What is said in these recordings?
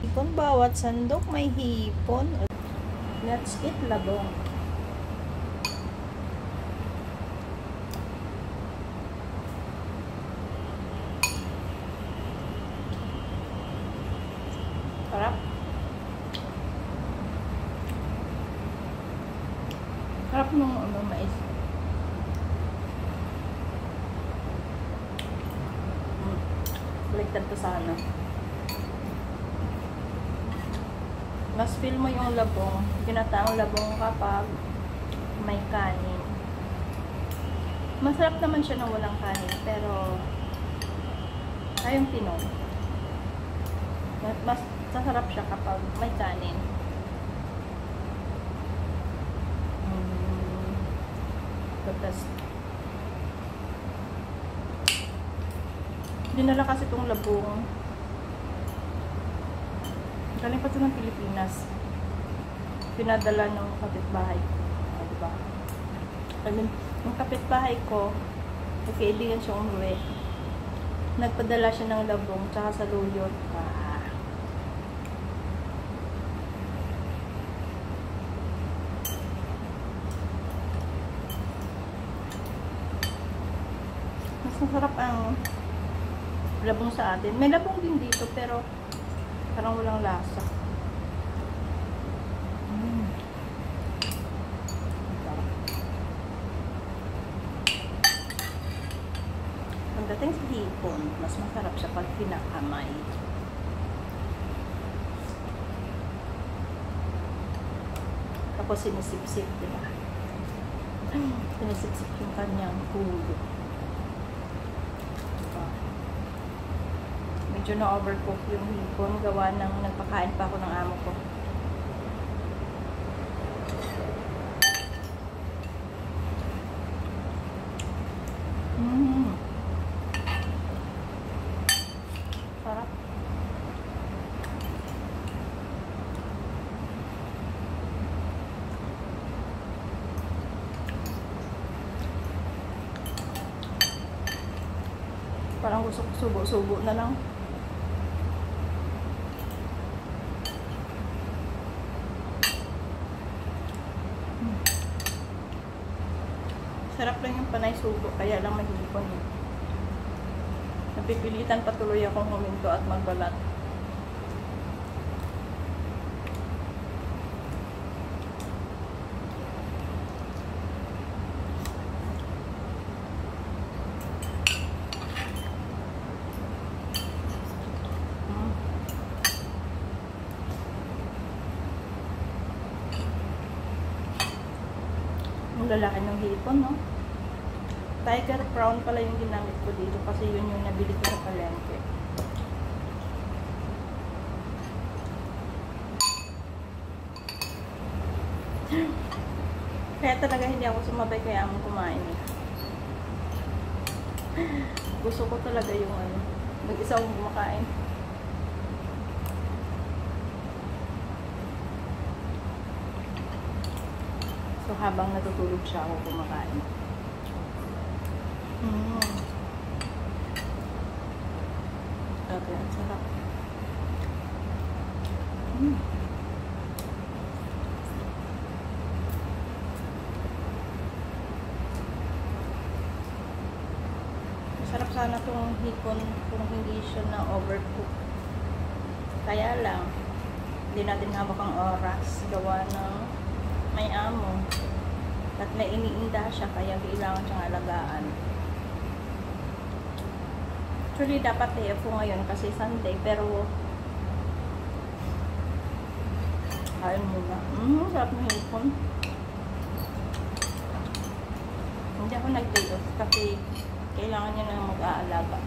Hipon, bawat sandok may hipon. Let's eat labong. Sarap. Sarap nung mais. Baligtad to sana. Mas feel mo yung labong, ginataang labong kapag may kanin. Masarap naman siya nang walang kanin, pero ayong Pinoy. Mas sasarap siya kapag may kanin. The best. Dinala kasi itong labong. Galing pa ito ng Pilipinas. Pinadala ng kapitbahay ko. Diba? Yung kapitbahay ko, nagkaibigan siya umuwi. Nagpadala siya ng labong tsaka sa luyot. Mas masarap ang labong sa atin. May labong din dito pero parang walang lasa. Pagdating sa hipon, mas masarap siya pag pinakamay. Tapos sinisip-sip, diba? Sinisip-sip yung kanyang ulo. Medyo na-overcook yung hipon, gawa ng nagpakain pa ako ng amo ko. Sarap. Parang gusto ko subo-subo na lang. Sarap lang yung panay subo, kaya lang mahipon eh. Napipilitan patuloy akong huminto at magbalat. Ang lalaki ng hipon, no? Tiger prawn pala yung ginamit ko dito kasi yun yung nabili ko sa palengke. Kaya talaga hindi ako sumabay kaya among kumain eh. Gusto ko talaga yung ano, mag-isa akong kumakain. So habang natutulog siya ako kumakain. Okay, ang sarap. Masarap sana itong hipon kung hindi siya na overcook. Kaya lang, hindi natin hawak ang oras. Gawa ng may amo. At may iniinda siya, kaya kailangan siyang alagaan. Actually, dapat TFO ngayon kasi Sunday, pero kain muna. Sarap ng hipon. Hindi ako nag-day off kasi kailangan niya na mag-aalaga.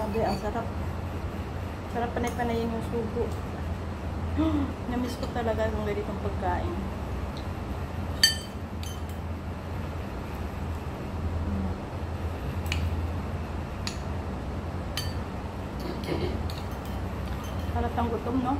Grabe, ang sarap. Sarap panay-panayin yung sugo. Namiss ko talaga yung ganitong pagkain. Halatang gutom, no?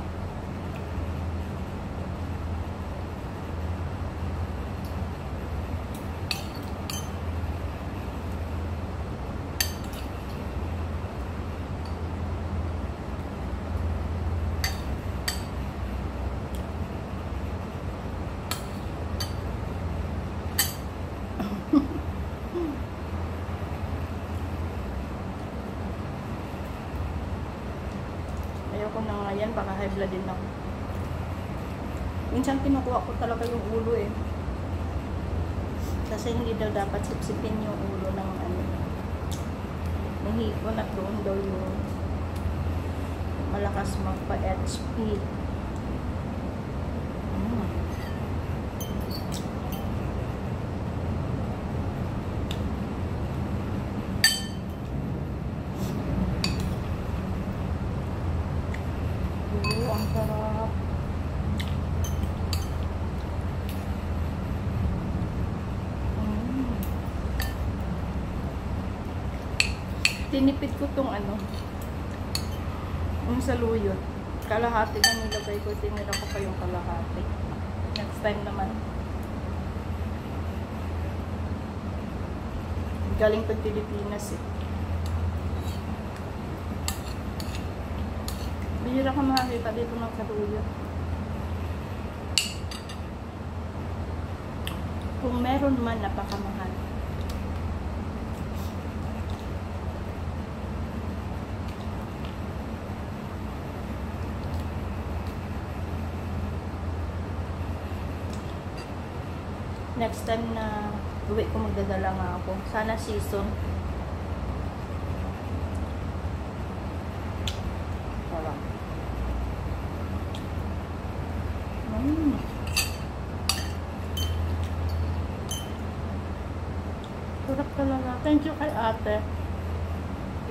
Ayoko na nga yan, baka high blood din ako. Minsan kinukuha ko talaga yung ulo eh. Kasi hindi daw dapat sipsipin yung ulo ng ano. Ng hipon at doon daw yung malakas magpa-HP. Ang sarap. Tinipid ko tong ano, yung saluyot. Kalahati na nilagay ko, tinira ko pa yung kalahati. Next time naman. Galing pag Pilipinas eh. Bihira ka makakita dito ng saluyot. Kung meron man, napakamahal. Next time na uwi ko, magdadala nga ako. Sana season. Sarap. Sarap talaga. Thank you kay ate.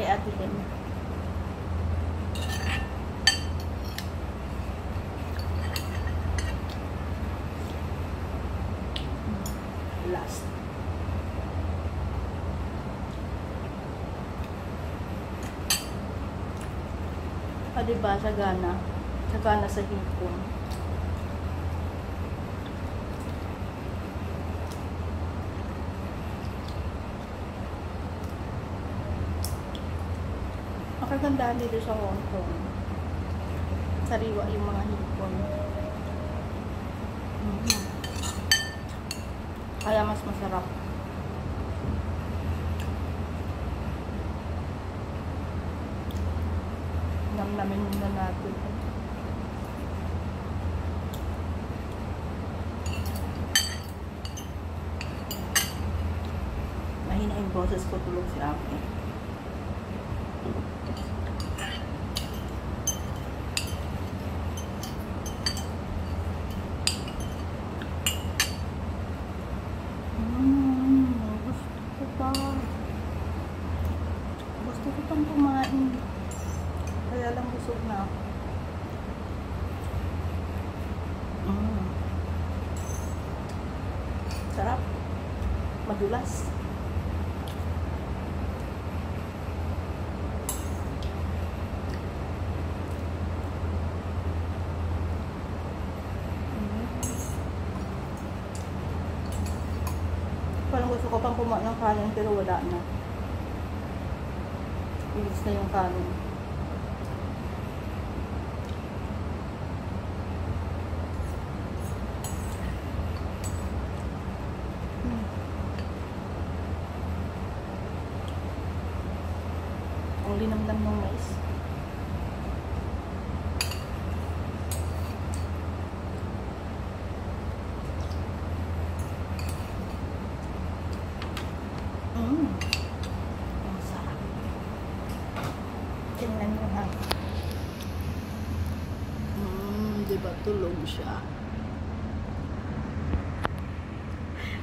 Kay ate din. Last. Diba, sagana. Sagana sa hipon. Makagandaan dito sa Hong Kong. Sariwa yung mga hipon. Kaya mas masarap. Namnamin muna natin. Mahina yung boses ko, tulog si ate. Gusto ko pang kumain. Kaya lang busog na ako. Sarap. Madulas. Parang gusto ko pang kumain ng kanin pero wala na. Ilis na yung kanin. Ang linamdam ng mais. Ang sarap. Tingnan nyo ha. Diba tulog siya?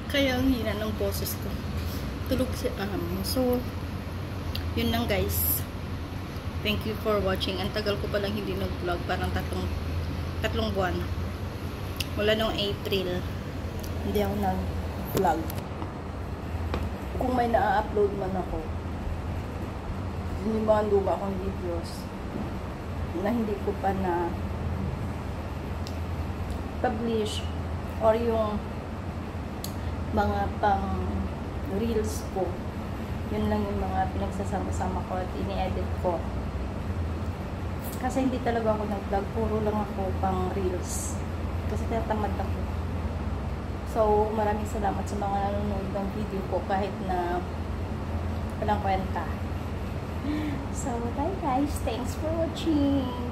Kaya ang hina ng boses ko. Tulog si so, yun lang guys. Thank you for watching. Ang tagal ko palang hindi nag-vlog. Parang tatlong buwan. Mula nung April, hindi ako nag-vlog. Kung may na-upload man ako, hindi mga luma akong videos. na hindi ko pa na publish, or yung mga pang reels ko, yun lang yung mga pinagsasama-sama ko at ini-edit ko. Kasi hindi talaga ako nag-vlog, puro lang ako pang reels. Kasi tinatamad ako. So, maraming salamat sa mga nanonood ng video ko kahit na walang kwenta. So, bye guys. Thanks for watching.